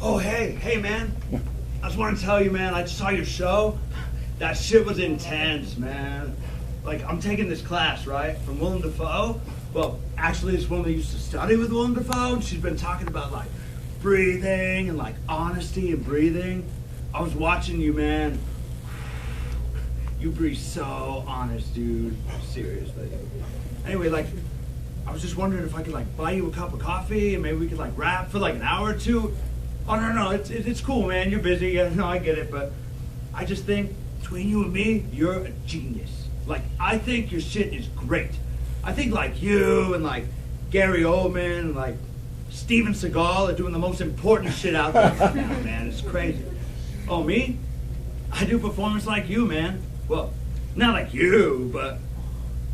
Oh, hey, man. I just want to tell you, man, I just saw your show. That shit was intense, man. Like, I'm taking this class, right, from Willem Dafoe. Well, actually, this woman used to study with Willem Dafoe, and she's been talking about, like, breathing and, like, honesty and breathing. I was watching you, man. You breathe so honest, dude. Seriously. Anyway, like, I was just wondering if I could, like, buy you a cup of coffee and maybe we could, like, rap for, like, an hour or two. Oh, no, it's cool, man. You're busy. Yeah, no, I get it. But I just think between you and me, you're a genius. Like, I think your shit is great. I think, like, you and, like, Gary Oldman and, like, Steven Seagal are doing the most important shit out there right now, man. It's crazy. Oh, me? I do performance like you, man. Well, not like you, but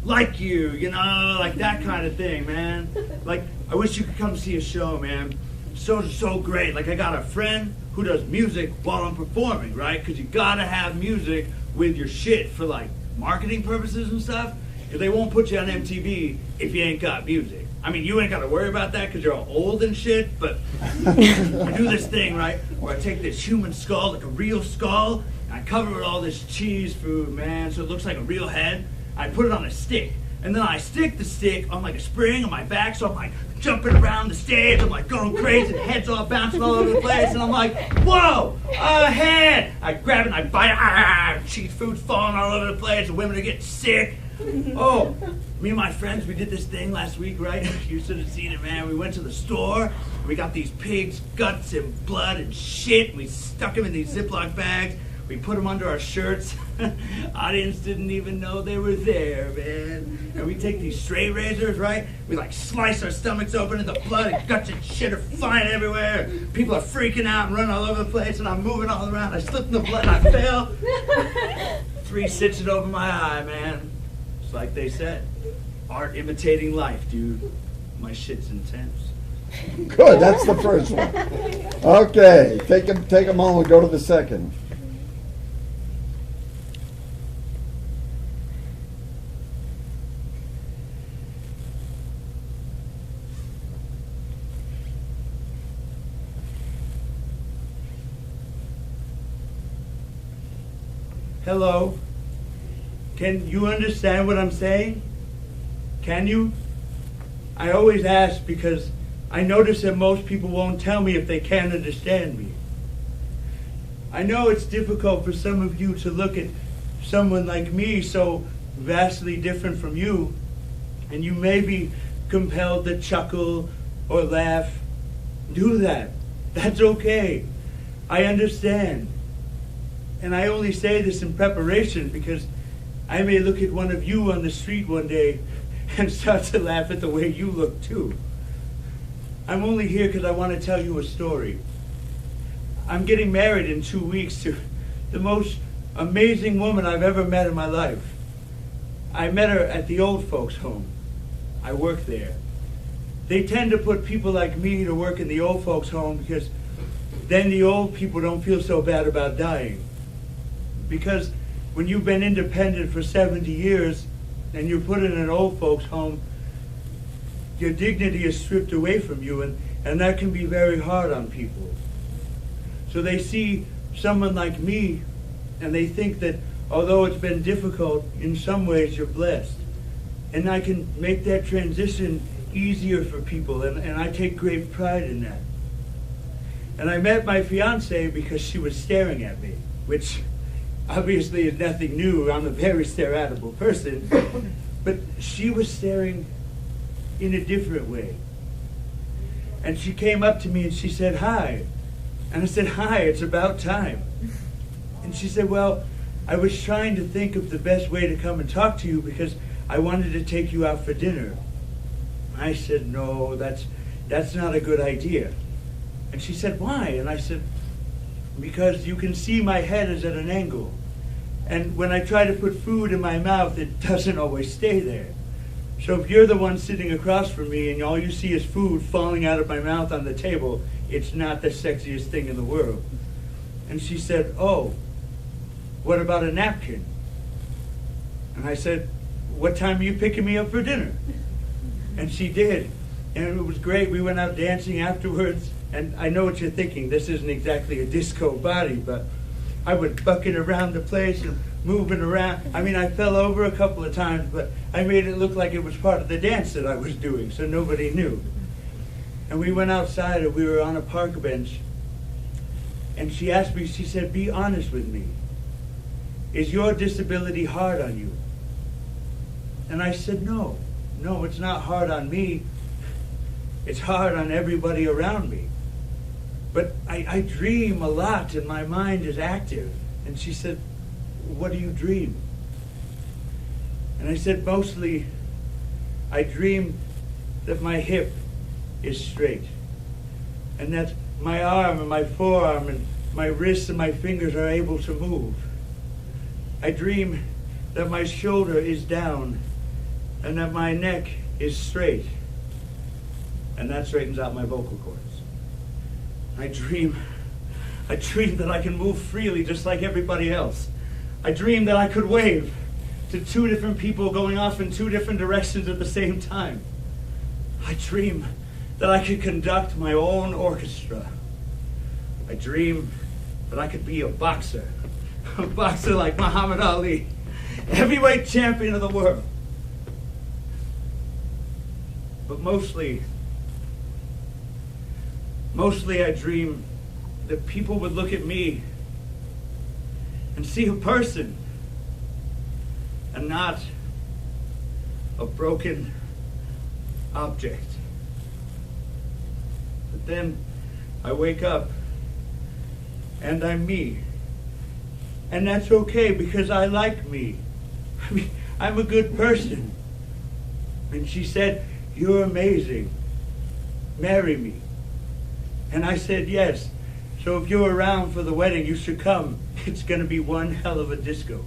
like you, you know, like that kind of thing, man. Like, I wish you could come see a show, man. So great. Like, I got a friend who does music while I'm performing, right? Because you gotta have music with your shit for, like, marketing purposes and stuff. They won't put you on MTV if you ain't got music. I mean, you ain't got to worry about that because you're all old and shit, but I do this thing, right, where I take this human skull, like a real skull, and I cover it with all this cheese food, man, so it looks like a real head. I put it on a stick, and then I stick the stick on, like, a spring on my back, so I'm, like, jumping around the stage, I'm, like, going crazy, the head's all bouncing all over the place, and I'm like, whoa, a head! I grab it and I bite it, cheese food's falling all over the place, the women are getting sick. Oh, me and my friends, we did this thing last week, right? You should have seen it, man. We went to the store, and we got these pigs' guts and blood and shit, and we stuck them in these Ziploc bags. We put them under our shirts. Audience didn't even know they were there, man. And we take these straight razors, right? We, like, slice our stomachs open, and the blood and guts and shit are flying everywhere. People are freaking out and running all over the place, and I'm moving all around. I slip in the blood, and I fell. 3 stitches over my eye, man. Like they said, art imitating life, dude. My shit's intense. Good, that's the first one. Okay, take a moment, go to the second. Hello. Can you understand what I'm saying? Can you? I always ask because I notice that most people won't tell me if they can't understand me. I know it's difficult for some of you to look at someone like me so vastly different from you, and you may be compelled to chuckle or laugh. Do that. That's okay. I understand. And I only say this in preparation because I may look at one of you on the street one day and start to laugh at the way you look too. I'm only here because I want to tell you a story. I'm getting married in 2 weeks to the most amazing woman I've ever met in my life. I met her at the old folks' home. I work there. They tend to put people like me to work in the old folks' home because then the old people don't feel so bad about dying. Because when you've been independent for 70 years and you're put in an old folks' home, your dignity is stripped away from you, and that can be very hard on people. So they see someone like me, and they think that although it's been difficult, in some ways you're blessed. And I can make that transition easier for people, and I take great pride in that. And I met my fiancée because she was staring at me, which obviously is nothing new. I'm a very stare-at-able person. But she was staring in a different way. And she came up to me and she said, "Hi." And I said, "Hi, it's about time." And she said, "Well, I was trying to think of the best way to come and talk to you because I wanted to take you out for dinner." I said, "No, that's not a good idea." And she said, "Why?" And I said, "Because you can see my head is at an angle. And when I try to put food in my mouth, it doesn't always stay there. So if you're the one sitting across from me and all you see is food falling out of my mouth on the table, it's not the sexiest thing in the world." And she said, "Oh, what about a napkin?" And I said, "What time are you picking me up for dinner?" And she did. And it was great. We went out dancing afterwards. And I know what you're thinking. This isn't exactly a disco body, but I would bucket around the place and moving around. I mean, I fell over a couple of times, but I made it look like it was part of the dance that I was doing, so nobody knew. And we went outside and we were on a park bench. And she asked me, she said, be honest with me. Is your disability hard on you? And I said, no, it's not hard on me. It's hard on everybody around me. But I dream a lot and my mind is active. And she said, what do you dream? And I said, mostly, I dream that my hip is straight. And that my arm and my forearm and my wrists and my fingers are able to move. I dream that my shoulder is down and that my neck is straight. And that straightens out my vocal cords. I dream that I can move freely just like everybody else. I dream that I could wave to two different people going off in two different directions at the same time. I dream that I could conduct my own orchestra. I dream that I could be a boxer like Muhammad Ali, heavyweight champion of the world. But mostly I dream that people would look at me and see a person and not a broken object. But then I wake up and I'm me. And that's okay because I like me. I mean, I'm a good person. And she said, you're amazing. Marry me. And I said, yes. So if you're around for the wedding, you should come. It's going to be one hell of a disco.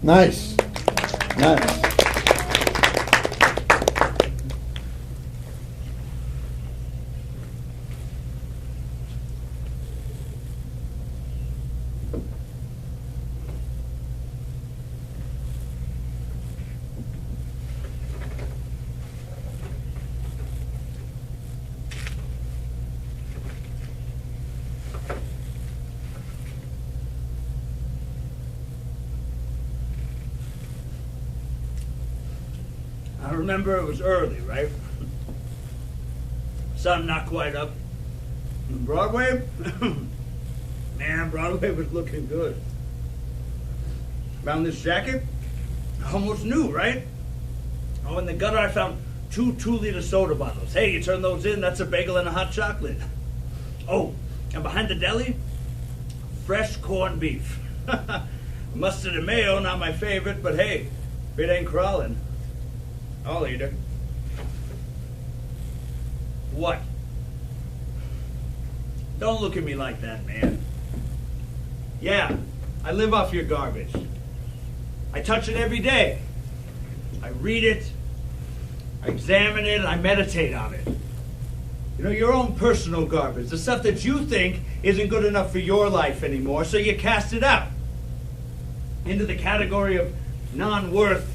Nice. Nice. I remember it was early, right? Sun not quite up. Broadway? Man, Broadway was looking good. Found this jacket, almost new, right? Oh, in the gutter I found 2 2-liter soda bottles. Hey, you turn those in, that's a bagel and a hot chocolate. Oh, and behind the deli, fresh corned beef. Mustard and mayo, not my favorite, but hey, if it ain't crawling, I'll eat it. What? Don't look at me like that, man. Yeah, I live off your garbage. I touch it every day. I read it, I examine it, and I meditate on it. You know, your own personal garbage, the stuff that you think isn't good enough for your life anymore, so you cast it out into the category of non-worth,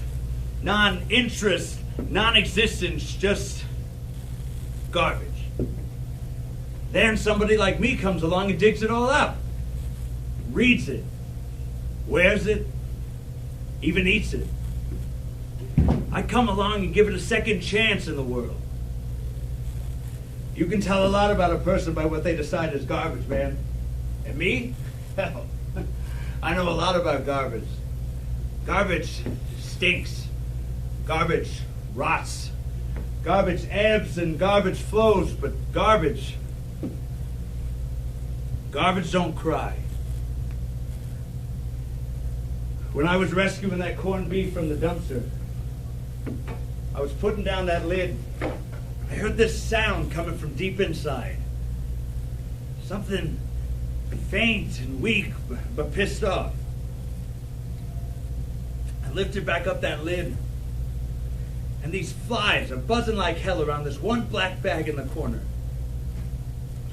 non-interest, non-existence, just garbage. Then somebody like me comes along and digs it all up, reads it, wears it, even eats it. I come along and give it a second chance in the world. You can tell a lot about a person by what they decide is garbage, man. And me? Hell, I know a lot about garbage. Garbage stinks. Garbage rots. Garbage ebbs and garbage flows, but garbage don't cry. When I was rescuing that corned beef from the dumpster, I was putting down that lid. I heard this sound coming from deep inside. Something faint and weak, but pissed off. I lifted back up that lid, and these flies are buzzing like hell around this one black bag in the corner.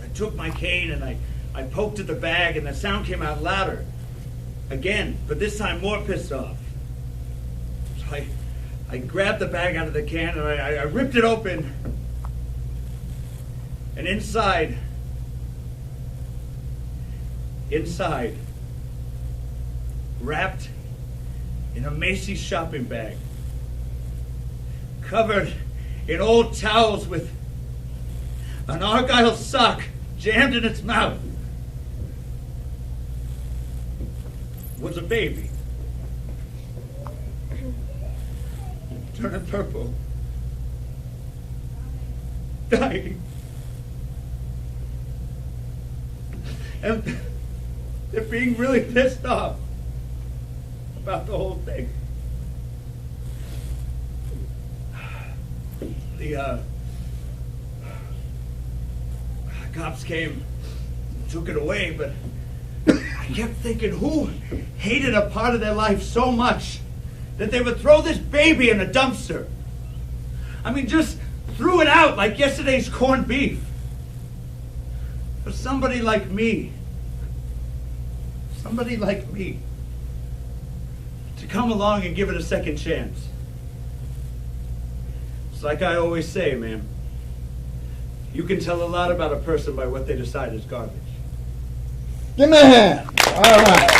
I took my cane and I poked at the bag, and the sound came out louder. Again, but this time more pissed off. So I grabbed the bag out of the can and I ripped it open. And inside, wrapped in a Macy's shopping bag, covered in old towels with an Argyle sock jammed in its mouth, was a baby. Turning purple. Dying. And they're being really pissed off about the whole thing. The cops came, took it away, but I kept thinking, who hated a part of their life so much that they would throw this baby in a dumpster? I mean, just threw it out like yesterday's corned beef. For somebody like me, to come along and give it a second chance. It's like I always say, man, you can tell a lot about a person by what they decide is garbage. Give me a hand. All right.